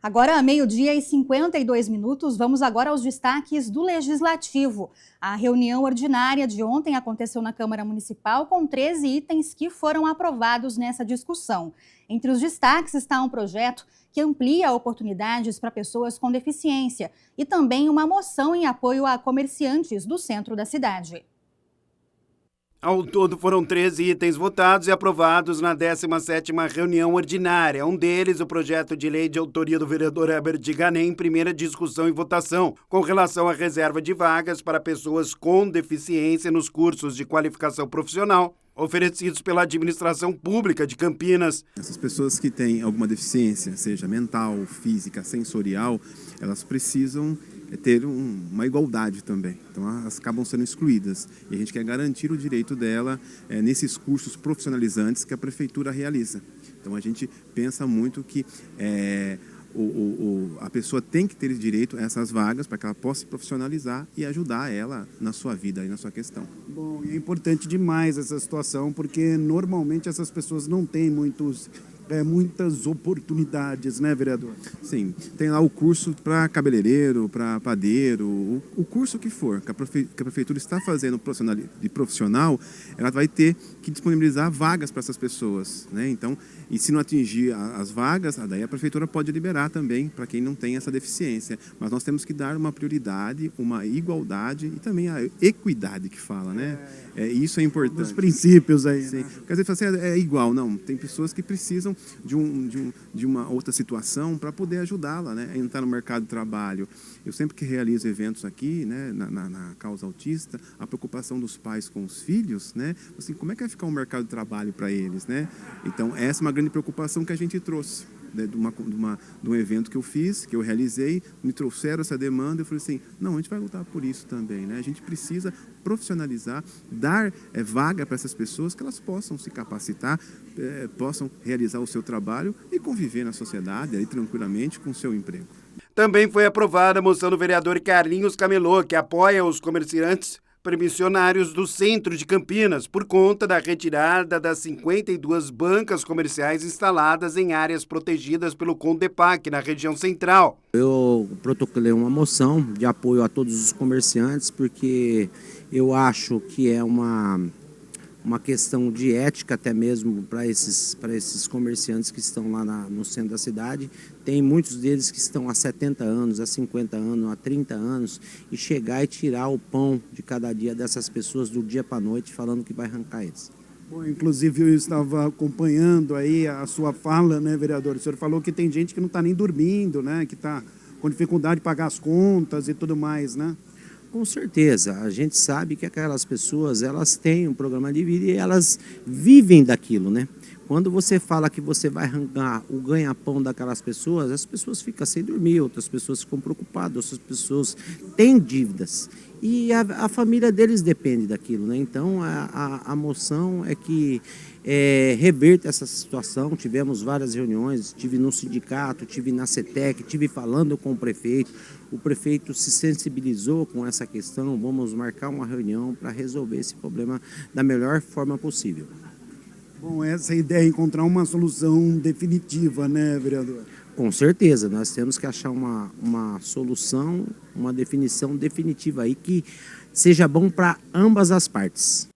Agora, meio-dia e 52 minutos, vamos agora aos destaques do Legislativo. A reunião ordinária de ontem aconteceu na Câmara Municipal com 13 itens que foram aprovados nessa discussão. Entre os destaques está um projeto que amplia oportunidades para pessoas com deficiência e também uma moção em apoio a comerciantes do centro da cidade. Ao todo foram 13 itens votados e aprovados na 17ª reunião ordinária. Um deles, o projeto de lei de autoria do vereador Herbert Ganem, em primeira discussão e votação, com relação à reserva de vagas para pessoas com deficiência nos cursos de qualificação profissional oferecidos pela administração pública de Campinas. Essas pessoas que têm alguma deficiência, seja mental, física, sensorial, elas precisam ter uma igualdade também. Então elas acabam sendo excluídas. E a gente quer garantir o direito dela nesses cursos profissionalizantes que a prefeitura realiza. Então a gente pensa muito que a pessoa tem que ter direito a essas vagas para que ela possa se profissionalizar e ajudar ela na sua vida e na sua questão. Bom, e é importante demais essa situação, porque normalmente essas pessoas não têm muitas oportunidades, né, vereador? Sim, tem lá o curso para cabeleireiro, para padeiro, o curso que for, que a prefeitura está fazendo de profissional, ela vai ter que disponibilizar vagas para essas pessoas, né? Então, e se não atingir as vagas, daí a prefeitura pode liberar também para quem não tem essa deficiência. Mas nós temos que dar uma prioridade, uma igualdade e também a equidade que fala, né? Isso é importante. Os princípios aí. Sim. Né? Porque às vezes assim, é igual, não. Tem pessoas que precisam de uma outra situação para poder ajudá-la, né, a entrar no mercado de trabalho. Eu sempre que realizo eventos aqui, né, na causa autista, a preocupação dos pais com os filhos, né, assim, como é que vai ficar o mercado de trabalho para eles, né? Então essa é uma grande preocupação que a gente trouxe. De um evento que eu fiz, que eu realizei, me trouxeram essa demanda, eu falei assim, não, a gente vai lutar por isso também, né? A gente precisa profissionalizar, dar vaga para essas pessoas que elas possam se capacitar, possam realizar o seu trabalho e conviver na sociedade aí, tranquilamente com o seu emprego. Também foi aprovada a moção do vereador Carlinhos Camelô, que apoia os comerciantes permissionários do centro de Campinas por conta da retirada das 52 bancas comerciais instaladas em áreas protegidas pelo CONDEPAC na região central. Eu protocolei uma moção de apoio a todos os comerciantes porque eu acho que é uma questão de ética até mesmo para esses comerciantes que estão lá no centro da cidade. Tem muitos deles que estão há 70 anos, há 50 anos, há 30 anos, e chegar e tirar o pão de cada dia dessas pessoas do dia para a noite falando que vai arrancar eles. Bom, inclusive eu estava acompanhando aí a sua fala, né, vereador? O senhor falou que tem gente que não está nem dormindo, né, que está com dificuldade de pagar as contas e tudo mais, né? Com certeza, a gente sabe que aquelas pessoas, elas têm um programa de vida e elas vivem daquilo, né? Quando você fala que você vai arrancar o ganha-pão daquelas pessoas, as pessoas ficam sem dormir, outras pessoas ficam preocupadas, outras pessoas têm dívidas. E a família deles depende daquilo, né? Então, a moção é que reverta essa situação. Tivemos várias reuniões, estive no sindicato, estive na CETEC, estive falando com o prefeito se sensibilizou com essa questão, vamos marcar uma reunião para resolver esse problema da melhor forma possível. Bom, essa ideia é encontrar uma solução definitiva, né, vereador? Com certeza, nós temos que achar uma solução, uma definição definitiva aí que seja bom para ambas as partes.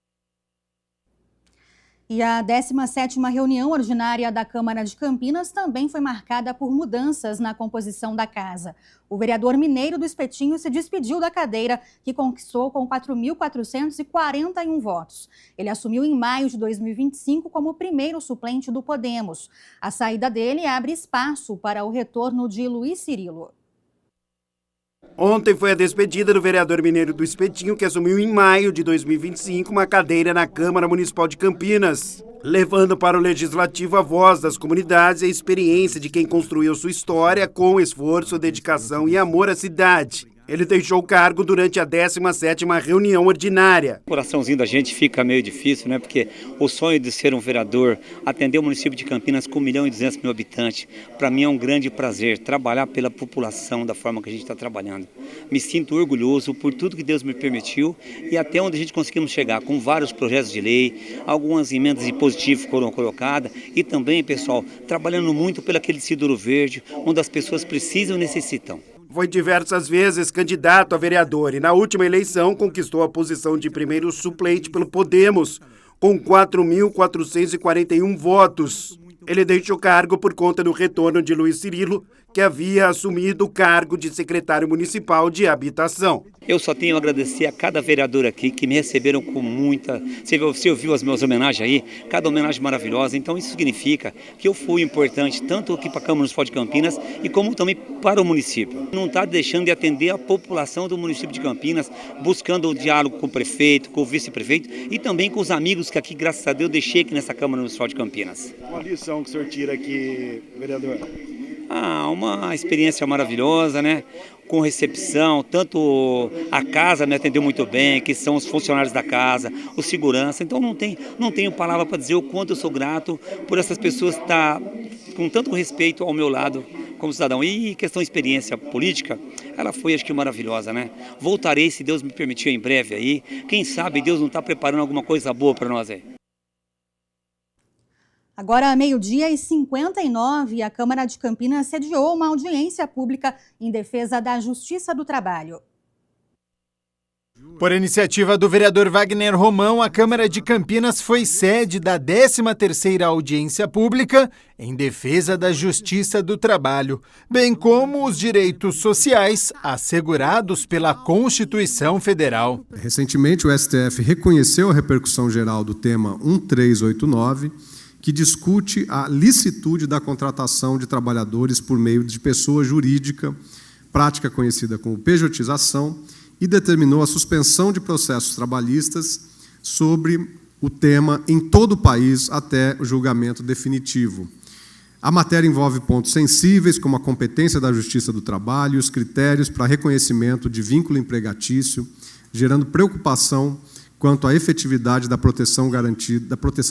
E a 17ª reunião ordinária da Câmara de Campinas também foi marcada por mudanças na composição da casa. O vereador mineiro do Espetinho se despediu da cadeira, que conquistou com 4.441 votos. Ele assumiu em maio de 2025 como o primeiro suplente do Podemos. A saída dele abre espaço para o retorno de Luiz Cirilo. Ontem foi a despedida do vereador mineiro do Espetinho, que assumiu em maio de 2025 uma cadeira na Câmara Municipal de Campinas, levando para o Legislativo a voz das comunidades e a experiência de quem construiu sua história com esforço, dedicação e amor à cidade. Ele deixou o cargo durante a 17ª reunião ordinária. O coraçãozinho da gente fica meio difícil, né? Porque o sonho de ser um vereador, atender o município de Campinas com 1.200.000 habitantes, para mim é um grande prazer trabalhar pela população da forma que a gente está trabalhando. Me sinto orgulhoso por tudo que Deus me permitiu e até onde a gente conseguimos chegar, com vários projetos de lei, algumas emendas impositivas foram colocadas e também, pessoal, trabalhando muito pelo aquele distrito de Ouro Verde, onde as pessoas precisam e necessitam. Foi diversas vezes candidato a vereador e na última eleição conquistou a posição de primeiro suplente pelo Podemos, com 4.441 votos. Ele deixou o cargo por conta do retorno de Luiz Cirilo, que havia assumido o cargo de secretário municipal de habitação. Eu só tenho a agradecer a cada vereador aqui que me receberam com muita... Você ouviu as minhas homenagens aí? Cada homenagem maravilhosa. Então isso significa que eu fui importante tanto aqui para a Câmara Municipal de Campinas e como também para o município. Não está deixando de atender a população do município de Campinas, buscando o diálogo com o prefeito, com o vice-prefeito e também com os amigos que aqui, graças a Deus, deixei aqui nessa Câmara Municipal de Campinas. Qual a lição que o senhor tira aqui, vereador? Uma experiência maravilhosa, né? Com recepção, tanto a casa me atendeu muito bem, que são os funcionários da casa, o segurança. Então não tenho palavra para dizer o quanto eu sou grato por essas pessoas estar com tanto respeito ao meu lado como cidadão. E questão de experiência política, ela foi, acho que, maravilhosa, né? Voltarei, se Deus me permitir, em breve aí. Quem sabe Deus não está preparando alguma coisa boa para nós aí. Agora, 12h59, a Câmara de Campinas sediou uma audiência pública em defesa da Justiça do Trabalho. Por iniciativa do vereador Wagner Romão, a Câmara de Campinas foi sede da 13ª audiência pública em defesa da Justiça do Trabalho, bem como os direitos sociais assegurados pela Constituição Federal. Recentemente, o STF reconheceu a repercussão geral do tema 1389, que discute a licitude da contratação de trabalhadores por meio de pessoa jurídica, prática conhecida como pejotização, e determinou a suspensão de processos trabalhistas sobre o tema em todo o país até o julgamento definitivo. A matéria envolve pontos sensíveis, como a competência da Justiça do Trabalho e os critérios para reconhecimento de vínculo empregatício, gerando preocupação quanto à efetividade da proteção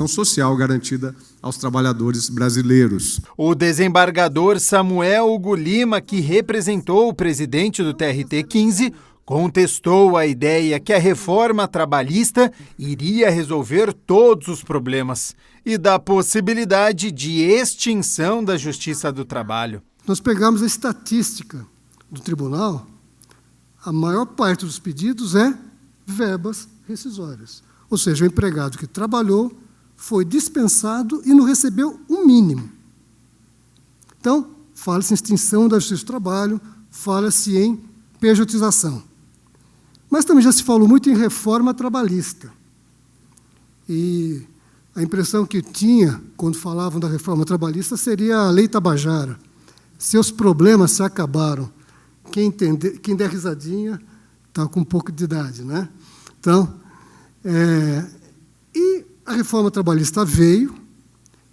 social garantida aos trabalhadores brasileiros. O desembargador Samuel Hugo Lima, que representou o presidente do TRT-15, contestou a ideia que a reforma trabalhista iria resolver todos os problemas e da possibilidade de extinção da Justiça do Trabalho. Nós pegamos a estatística do tribunal, a maior parte dos pedidos é verbas rescisórias. Ou seja, o empregado que trabalhou foi dispensado e não recebeu o mínimo. Então, fala-se em extinção da Justiça do Trabalho, fala-se em pejotização. Mas também já se falou muito em reforma trabalhista. E a impressão que tinha, quando falavam da reforma trabalhista, seria a Lei Tabajara. Seus problemas se acabaram. Quem der risadinha está com um pouco de idade, né? Então, e a reforma trabalhista veio,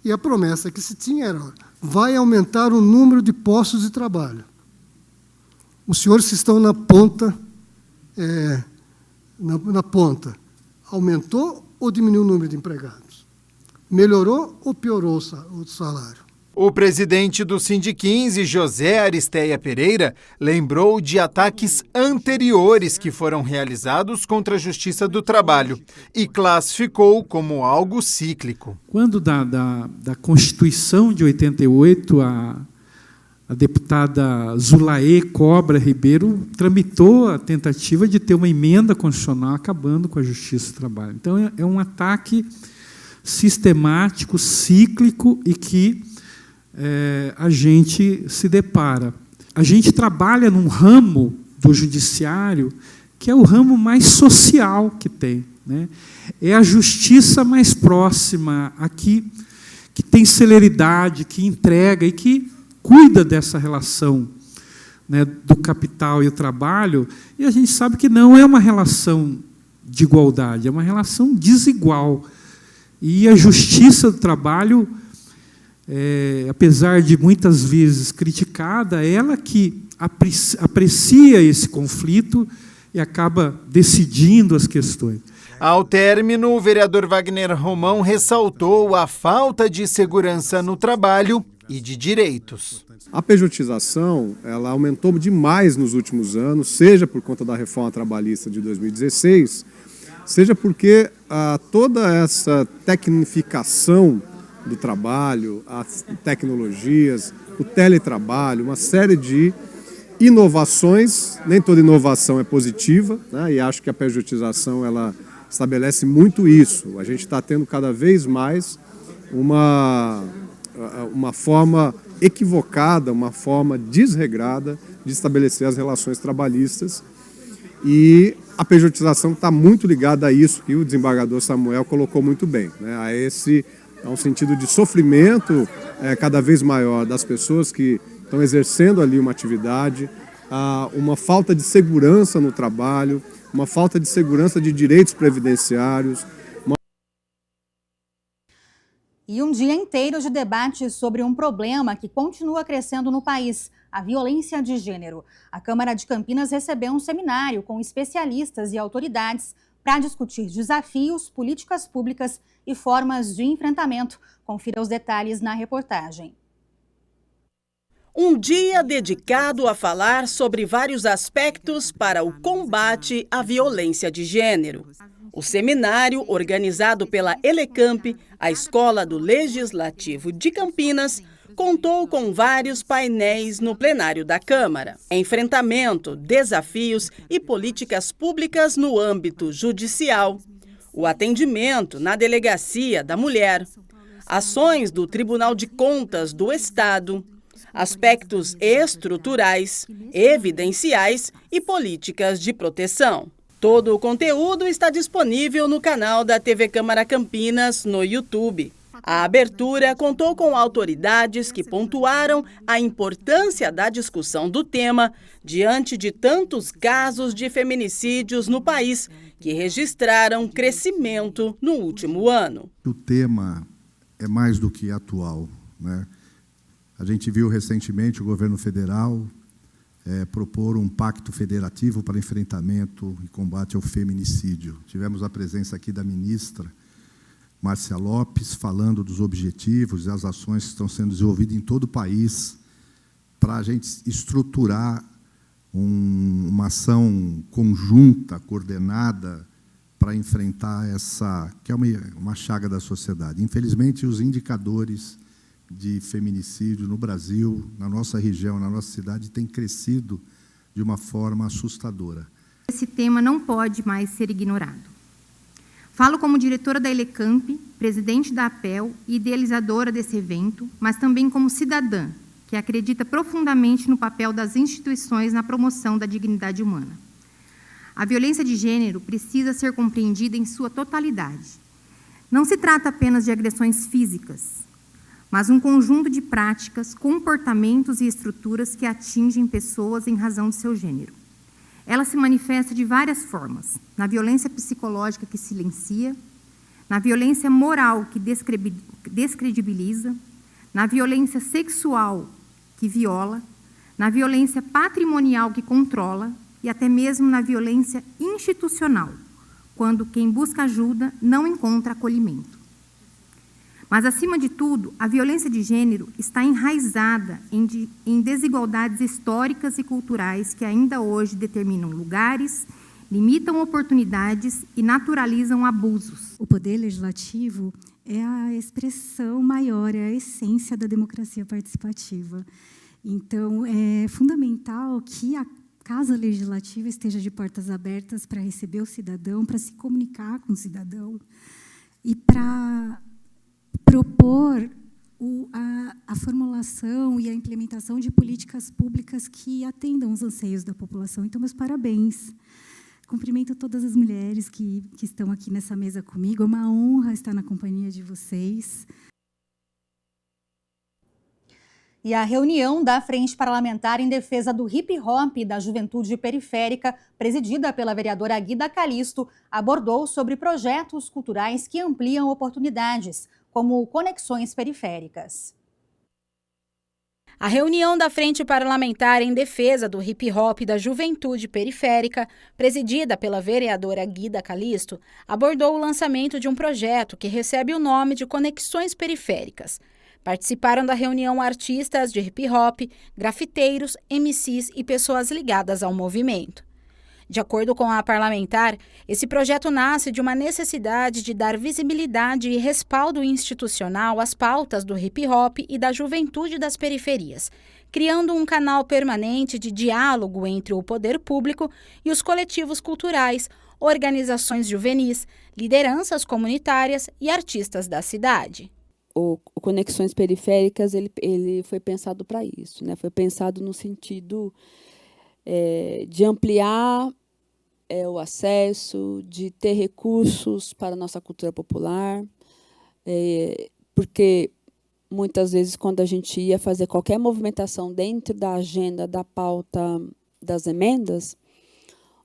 e a promessa que se tinha era: vai aumentar o número de postos de trabalho. Os senhores que estão na ponta, aumentou ou diminuiu o número de empregados? Melhorou ou piorou o salário? O presidente do Sindi15, José Aristeia Pereira, lembrou de ataques anteriores que foram realizados contra a Justiça do Trabalho e classificou como algo cíclico. Quando da Constituição de 88, a deputada Zulaê Cobra Ribeiro tramitou a tentativa de ter uma emenda constitucional acabando com a Justiça do Trabalho. Então, é um ataque sistemático, cíclico e que a gente se depara. A gente trabalha num ramo do judiciário que é o ramo mais social que tem, né? É a justiça mais próxima, aqui, que tem celeridade, que entrega e que cuida dessa relação, né, do capital e o trabalho, e a gente sabe que não é uma relação de igualdade, é uma relação desigual. E a Justiça do Trabalho apesar de muitas vezes criticada, ela que aprecia esse conflito e acaba decidindo as questões. Ao término, o vereador Wagner Romão ressaltou a falta de segurança no trabalho e de direitos. A pejotização, ela aumentou demais nos últimos anos, seja por conta da reforma trabalhista de 2016, seja porque toda essa tecnificação do trabalho, as tecnologias, o teletrabalho, uma série de inovações, nem toda inovação é positiva, né? E acho que a pejotização ela estabelece muito isso. A gente está tendo cada vez mais uma forma equivocada, uma forma desregrada de estabelecer as relações trabalhistas, e a pejotização está muito ligada a isso que o desembargador Samuel colocou muito bem, né? A um sentido de sofrimento cada vez maior das pessoas que estão exercendo ali uma atividade, uma falta de segurança no trabalho, uma falta de segurança de direitos previdenciários. E um dia inteiro de debate sobre um problema que continua crescendo no país, a violência de gênero. A Câmara de Campinas recebeu um seminário com especialistas e autoridades para discutir desafios, políticas públicas e formas de enfrentamento. Confira os detalhes na reportagem. Um dia dedicado a falar sobre vários aspectos para o combate à violência de gênero. O seminário, organizado pela Elecamp, a Escola do Legislativo de Campinas, contou com vários painéis no plenário da Câmara. Enfrentamento, desafios e políticas públicas no âmbito judicial. O atendimento na Delegacia da Mulher. Ações do Tribunal de Contas do Estado. Aspectos estruturais, evidenciais e políticas de proteção. Todo o conteúdo está disponível no canal da TV Câmara Campinas no YouTube. A abertura contou com autoridades que pontuaram a importância da discussão do tema diante de tantos casos de feminicídios no país que registraram crescimento no último ano. O tema é mais do que atual, né? A gente viu recentemente o governo federal propor um pacto federativo para enfrentamento e combate ao feminicídio. Tivemos a presença aqui da ministra Márcia Lopes falando dos objetivos e as ações que estão sendo desenvolvidas em todo o país para a gente estruturar uma ação conjunta, coordenada, para enfrentar essa, que é uma chaga da sociedade. Infelizmente, os indicadores de feminicídio no Brasil, na nossa região, na nossa cidade, tem crescido de uma forma assustadora. Esse tema não pode mais ser ignorado. Falo como diretora da Elecamp, presidente da APEL e idealizadora desse evento, mas também como cidadã, que acredita profundamente no papel das instituições na promoção da dignidade humana. A violência de gênero precisa ser compreendida em sua totalidade. Não se trata apenas de agressões físicas, mas um conjunto de práticas, comportamentos e estruturas que atingem pessoas em razão de seu gênero. Ela se manifesta de várias formas: na violência psicológica que silencia, na violência moral que descredibiliza, na violência sexual que viola, na violência patrimonial que controla e até mesmo na violência institucional, quando quem busca ajuda não encontra acolhimento. Mas, acima de tudo, a violência de gênero está enraizada em desigualdades históricas e culturais que ainda hoje determinam lugares, limitam oportunidades e naturalizam abusos. O poder legislativo é a expressão maior, é a essência da democracia participativa. Então, é fundamental que a Casa Legislativa esteja de portas abertas para receber o cidadão, para se comunicar com o cidadão e para propor a formulação e a implementação de políticas públicas que atendam os anseios da população. Então, meus parabéns. Cumprimento todas as mulheres que estão aqui nessa mesa comigo. É uma honra estar na companhia de vocês. E a reunião da Frente Parlamentar em Defesa do Hip Hop e da Juventude Periférica, presidida pela vereadora Guida Calisto, abordou sobre projetos culturais que ampliam oportunidades, como conexões periféricas. A reunião da Frente Parlamentar em Defesa do Hip Hop da Juventude Periférica, presidida pela vereadora Guida Calisto, abordou o lançamento de um projeto que recebe o nome de Conexões Periféricas. Participaram da reunião artistas de hip hop, grafiteiros, MCs e pessoas ligadas ao movimento. De acordo com a parlamentar, esse projeto nasce de uma necessidade de dar visibilidade e respaldo institucional às pautas do hip-hop e da juventude das periferias, criando um canal permanente de diálogo entre o poder público e os coletivos culturais, organizações juvenis, lideranças comunitárias e artistas da cidade. O Conexões Periféricas ele foi pensado para isso, né? Foi pensado no sentido de ampliar o acesso, de ter recursos para a nossa cultura popular, porque muitas vezes, quando a gente ia fazer qualquer movimentação dentro da agenda, da pauta das emendas,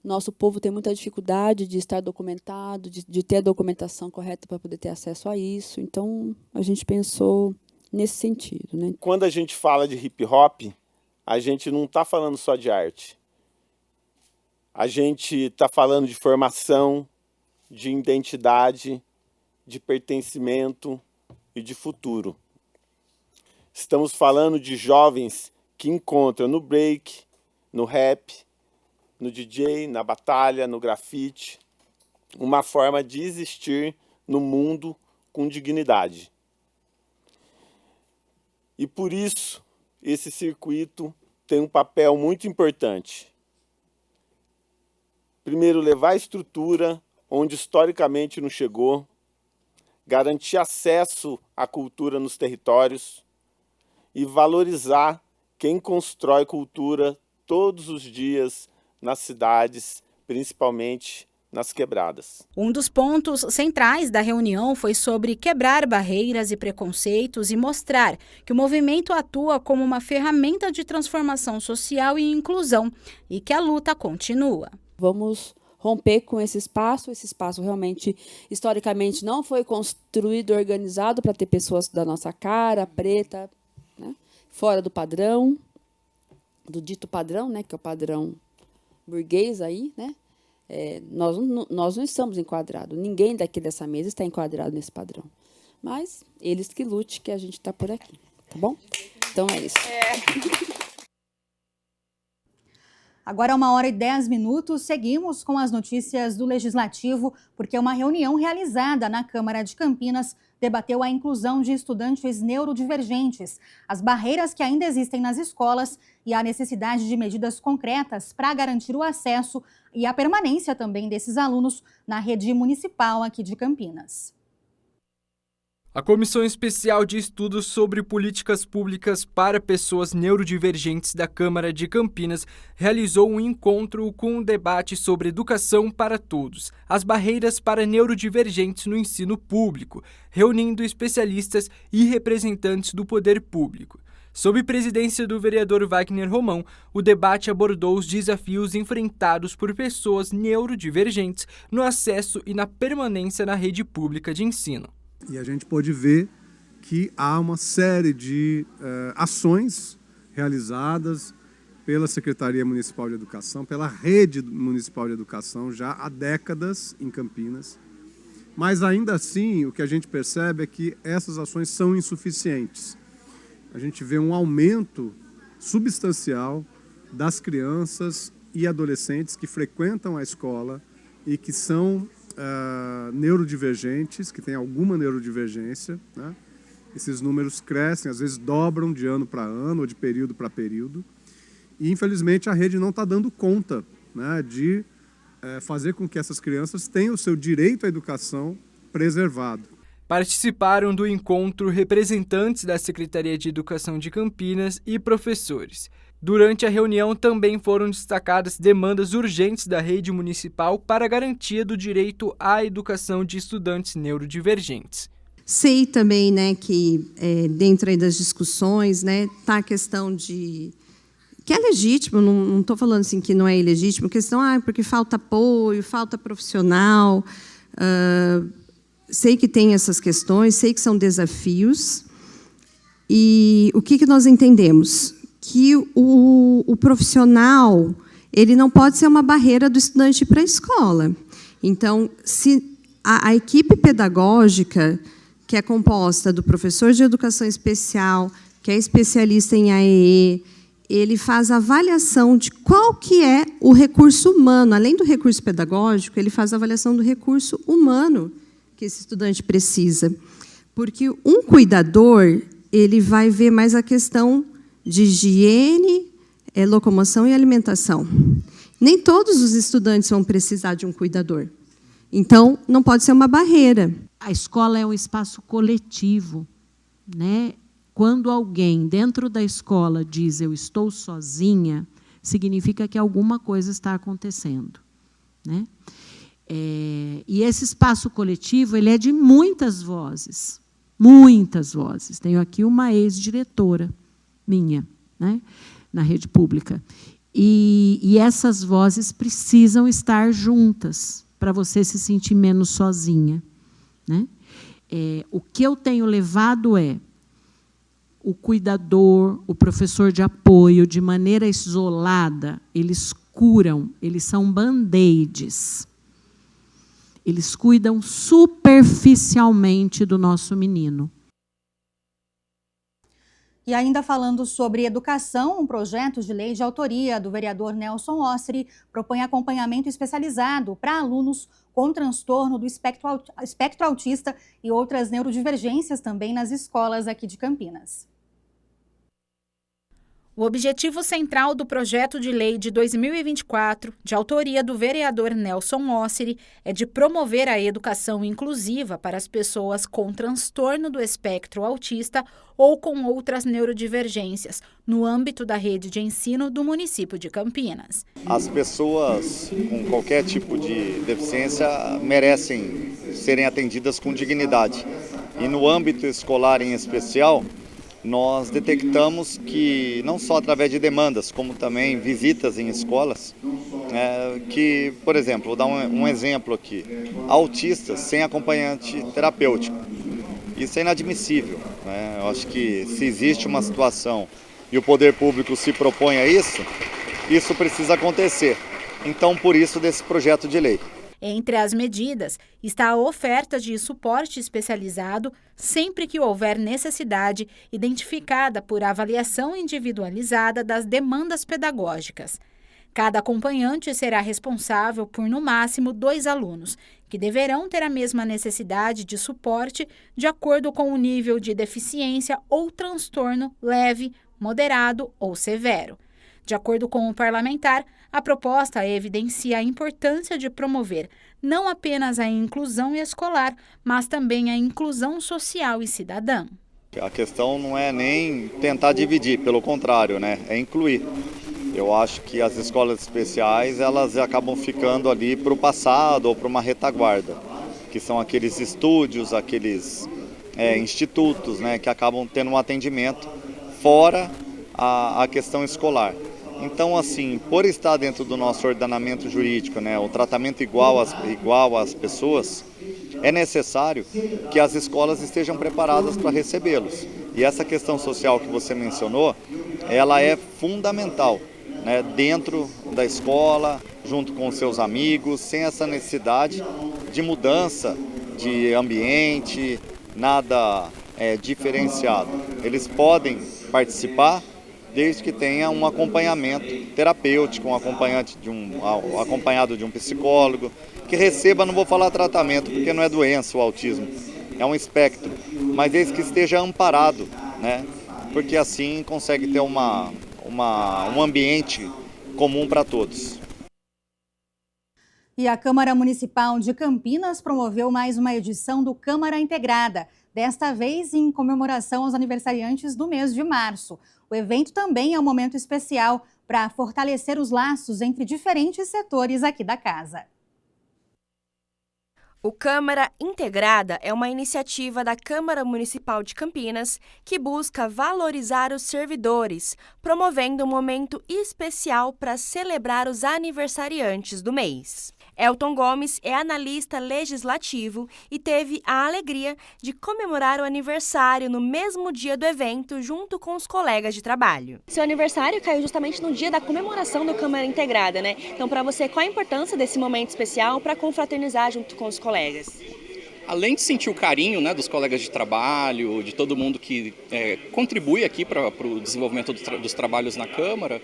nosso povo tem muita dificuldade de estar documentado, de ter a documentação correta para poder ter acesso a isso. Então, a gente pensou nesse sentido, né? Quando a gente fala de hip hop, a gente não está falando só de arte. A gente está falando de formação, de identidade, de pertencimento e de futuro. Estamos falando de jovens que encontram no break, no rap, no DJ, na batalha, no grafite, uma forma de existir no mundo com dignidade. E por isso, esse circuito tem um papel muito importante. Primeiro, levar a estrutura onde historicamente não chegou, garantir acesso à cultura nos territórios e valorizar quem constrói cultura todos os dias nas cidades, principalmente nas quebradas. Um dos pontos centrais da reunião foi sobre quebrar barreiras e preconceitos e mostrar que o movimento atua como uma ferramenta de transformação social e inclusão e que a luta continua. Vamos romper com esse espaço realmente, historicamente, não foi construído, organizado para ter pessoas da nossa cara, preta, né? Fora do padrão, do dito padrão, né? Que é o padrão burguês aí, né? Nós não estamos enquadrados, ninguém daqui dessa mesa está enquadrado nesse padrão. Mas eles que lute, que a gente está por aqui, tá bom? Então é isso. Agora, 1h10, seguimos com as notícias do Legislativo, porque uma reunião realizada na Câmara de Campinas debateu a inclusão de estudantes neurodivergentes, as barreiras que ainda existem nas escolas e a necessidade de medidas concretas para garantir o acesso e a permanência também desses alunos na rede municipal aqui de Campinas. A Comissão Especial de Estudos sobre Políticas Públicas para Pessoas Neurodivergentes da Câmara de Campinas realizou um encontro com um debate sobre educação para todos, as barreiras para neurodivergentes no ensino público, reunindo especialistas e representantes do poder público. Sob presidência do vereador Wagner Romão, o debate abordou os desafios enfrentados por pessoas neurodivergentes no acesso e na permanência na rede pública de ensino. E a gente pôde ver que há uma série de ações realizadas pela Secretaria Municipal de Educação, pela Rede Municipal de Educação, já há décadas em Campinas. Mas ainda assim, o que a gente percebe é que essas ações são insuficientes. A gente vê um aumento substancial das crianças e adolescentes que frequentam a escola e que são neurodivergentes, que têm alguma neurodivergência, né? Esses números crescem, às vezes dobram de ano para ano ou de período para período. E, infelizmente, a rede não está dando conta, né, de fazer com que essas crianças tenham o seu direito à educação preservado. Participaram do encontro representantes da Secretaria de Educação de Campinas e professores. Durante a reunião também foram destacadas demandas urgentes da rede municipal para a garantia do direito à educação de estudantes neurodivergentes. Sei também, né, que dentro aí das discussões, né, tá a questão de que é legítimo, não estou falando assim que não é ilegítimo, questão porque falta apoio, falta profissional. Sei que tem essas questões, sei que são desafios. E o que nós entendemos? Que o profissional ele não pode ser uma barreira do estudante para a escola. Então, se a equipe pedagógica, que é composta do professor de educação especial, que é especialista em AEE, ele faz a avaliação de qual que é o recurso humano. Além do recurso pedagógico, ele faz a avaliação do recurso humano que esse estudante precisa. Porque um cuidador, ele vai ver mais a questão de higiene, locomoção e alimentação. Nem todos os estudantes vão precisar de um cuidador. Então, não pode ser uma barreira. A escola é um espaço coletivo, né? Quando alguém dentro da escola diz eu estou sozinha, significa que alguma coisa está acontecendo, né? E esse espaço coletivo ele é de muitas vozes. Muitas vozes. Tenho aqui uma ex-diretora minha, né, na rede pública. E essas vozes precisam estar juntas para você se sentir menos sozinha, né? O que eu tenho levado o cuidador, o professor de apoio, de maneira isolada, eles curam, eles são band-aids. Eles cuidam superficialmente do nosso menino. E ainda falando sobre educação, um projeto de lei de autoria do vereador Nelson Osseri propõe acompanhamento especializado para alunos com transtorno do espectro autista e outras neurodivergências também nas escolas aqui de Campinas. O objetivo central do projeto de lei de 2024, de autoria do vereador Nelson Osseri, é de promover a educação inclusiva para as pessoas com transtorno do espectro autista ou com outras neurodivergências, no âmbito da rede de ensino do município de Campinas. As pessoas com qualquer tipo de deficiência merecem serem atendidas com dignidade. E no âmbito escolar em especial, nós detectamos que, não só através de demandas, como também visitas em escolas, que, por exemplo, vou dar um exemplo aqui, autistas sem acompanhante terapêutico. Isso é inadmissível, né? Eu acho que se existe uma situação e o poder público se propõe a isso precisa acontecer. Então, por isso, desse projeto de lei. Entre as medidas está a oferta de suporte especializado sempre que houver necessidade, identificada por avaliação individualizada das demandas pedagógicas. Cada acompanhante será responsável por, no máximo, 2 alunos, que deverão ter a mesma necessidade de suporte de acordo com o nível de deficiência ou transtorno leve, moderado ou severo. De acordo com o parlamentar, a proposta evidencia a importância de promover não apenas a inclusão escolar, mas também a inclusão social e cidadã. A questão não é nem tentar dividir, pelo contrário, né? É incluir. Eu acho que as escolas especiais elas acabam ficando ali para o passado ou para uma retaguarda, que são aqueles estúdios, aqueles institutos, né, que acabam tendo um atendimento fora a questão escolar. Então, assim, por estar dentro do nosso ordenamento jurídico, né, o tratamento igual às pessoas, é necessário que as escolas estejam preparadas para recebê-los. E essa questão social que você mencionou, ela é fundamental, né, dentro da escola, junto com os seus amigos, sem essa necessidade de mudança de ambiente, nada diferenciado. Eles podem participar desde que tenha um acompanhamento terapêutico, acompanhado de um psicólogo, que receba, não vou falar tratamento, porque não é doença o autismo, é um espectro, mas desde que esteja amparado, né? Porque assim consegue ter um ambiente comum para todos. E a Câmara Municipal de Campinas promoveu mais uma edição do Câmara Integrada, desta vez em comemoração aos aniversariantes do mês de março. O evento também é um momento especial para fortalecer os laços entre diferentes setores aqui da casa. O Câmara Integrada é uma iniciativa da Câmara Municipal de Campinas que busca valorizar os servidores, promovendo um momento especial para celebrar os aniversariantes do mês. Elton Gomes é analista legislativo e teve a alegria de comemorar o aniversário no mesmo dia do evento junto com os colegas de trabalho. Seu aniversário caiu justamente no dia da comemoração da Câmara Integrada, né? Então, para você, qual a importância desse momento especial para confraternizar junto com os colegas? Além de sentir o carinho, né, dos colegas de trabalho, de todo mundo que contribui aqui para o desenvolvimento dos trabalhos na Câmara,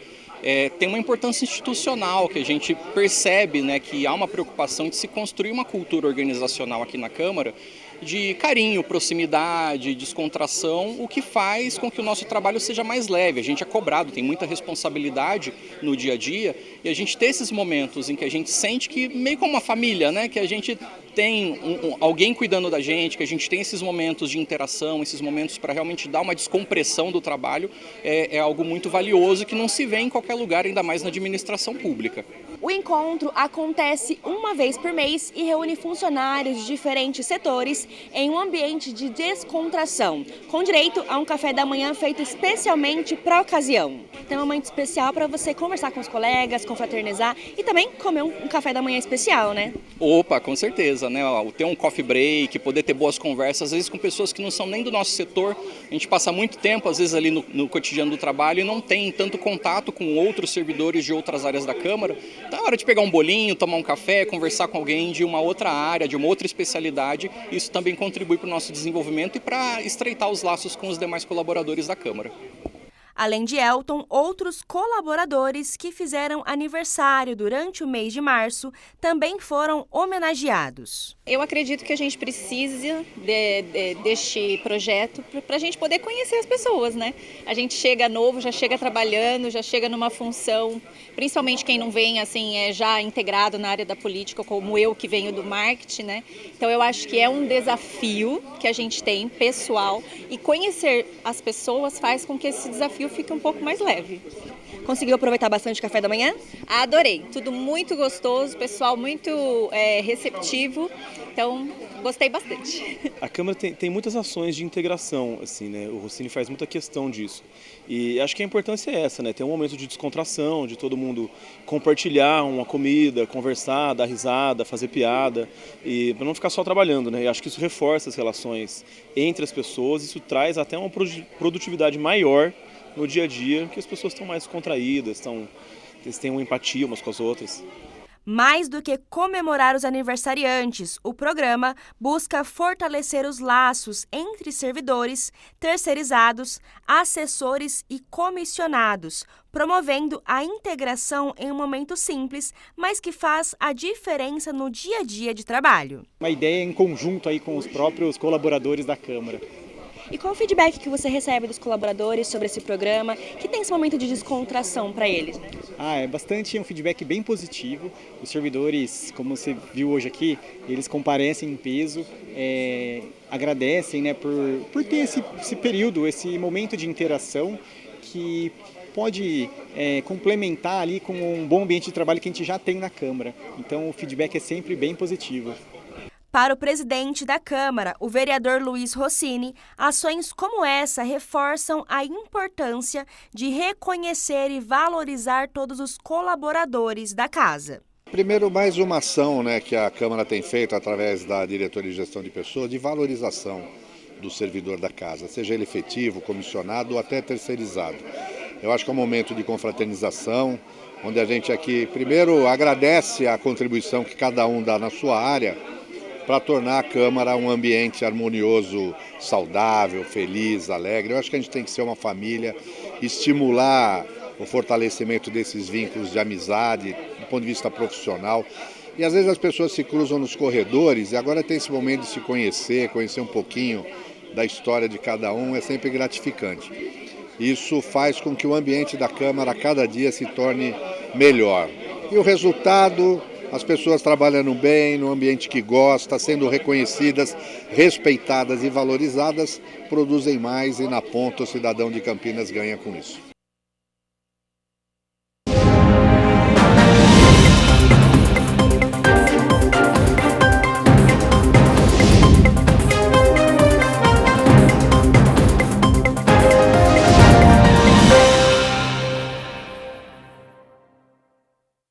tem uma importância institucional que a gente percebe, né, que há uma preocupação de se construir uma cultura organizacional aqui na Câmara de carinho, proximidade, descontração, o que faz com que o nosso trabalho seja mais leve. A gente é cobrado, tem muita responsabilidade no dia a dia e a gente ter esses momentos em que a gente sente que meio como uma família, né, que a gente tem alguém cuidando da gente, que a gente tem esses momentos de interação, esses momentos para realmente dar uma descompressão do trabalho, é algo muito valioso que não se vê em qualquer lugar, ainda mais na administração pública. O encontro acontece uma vez por mês e reúne funcionários de diferentes setores em um ambiente de descontração, com direito a um café da manhã feito especialmente para a ocasião. Então é um momento especial para você conversar com os colegas, confraternizar e também comer um café da manhã especial, né? Opa, com certeza, né? Ter um coffee break, poder ter boas conversas, às vezes com pessoas que não são nem do nosso setor. A gente passa muito tempo, às vezes, ali no cotidiano do trabalho e não tem tanto contato com outros servidores de outras áreas da Câmara. Então é hora de pegar um bolinho, tomar um café, conversar com alguém de uma outra área, de uma outra especialidade. Isso também contribui para o nosso desenvolvimento e para estreitar os laços com os demais colaboradores da Câmara. Além de Elton, outros colaboradores que fizeram aniversário durante o mês de março também foram homenageados. Eu acredito que a gente precisa deste projeto para a gente poder conhecer as pessoas, né? A gente chega novo, já chega trabalhando, já chega numa função, principalmente quem não vem assim já integrado na área da política, como eu que venho do marketing, né? Então eu acho que é um desafio que a gente tem pessoal e conhecer as pessoas faz com que esse desafio fique um pouco mais leve. Conseguiu aproveitar bastante o café da manhã? Adorei, tudo muito gostoso, pessoal muito receptivo, então gostei bastante. A Câmara tem muitas ações de integração, assim, né? O Rossini faz muita questão disso. E acho que a importância é essa, né? Ter um momento de descontração, de todo mundo compartilhar uma comida, conversar, dar risada, fazer piada, e para não ficar só trabalhando, né? E acho que isso reforça as relações entre as pessoas, isso traz até uma produtividade maior no dia a dia, que as pessoas estão mais contraídas, eles têm uma empatia umas com as outras. Mais do que comemorar os aniversariantes, o programa busca fortalecer os laços entre servidores, terceirizados, assessores e comissionados, promovendo a integração em um momento simples, mas que faz a diferença no dia a dia de trabalho. Uma ideia em conjunto aí com os próprios colaboradores da Câmara. E qual o feedback que você recebe dos colaboradores sobre esse programa, que tem esse momento de descontração para eles? É bastante um feedback bem positivo. Os servidores, como você viu hoje aqui, eles comparecem em peso, agradecem, né, por ter esse período, esse momento de interação que pode complementar ali com um bom ambiente de trabalho que a gente já tem na Câmara. Então o feedback é sempre bem positivo. Para o presidente da Câmara, o vereador Luiz Rossini, ações como essa reforçam a importância de reconhecer e valorizar todos os colaboradores da casa. Primeiro, mais uma ação, né, que a Câmara tem feito através da Diretoria de Gestão de Pessoas, de valorização do servidor da casa, seja ele efetivo, comissionado ou até terceirizado. Eu acho que é um momento de confraternização, onde a gente aqui, primeiro, agradece a contribuição que cada um dá na sua área, para tornar a Câmara um ambiente harmonioso, saudável, feliz, alegre. Eu acho que a gente tem que ser uma família, estimular o fortalecimento desses vínculos de amizade, do ponto de vista profissional. E às vezes as pessoas se cruzam nos corredores e agora tem esse momento de se conhecer um pouquinho da história de cada um, é sempre gratificante. Isso faz com que o ambiente da Câmara a cada dia se torne melhor. E o resultado, as pessoas trabalhando bem, no ambiente que gosta, sendo reconhecidas, respeitadas e valorizadas, produzem mais e na ponta o cidadão de Campinas ganha com isso.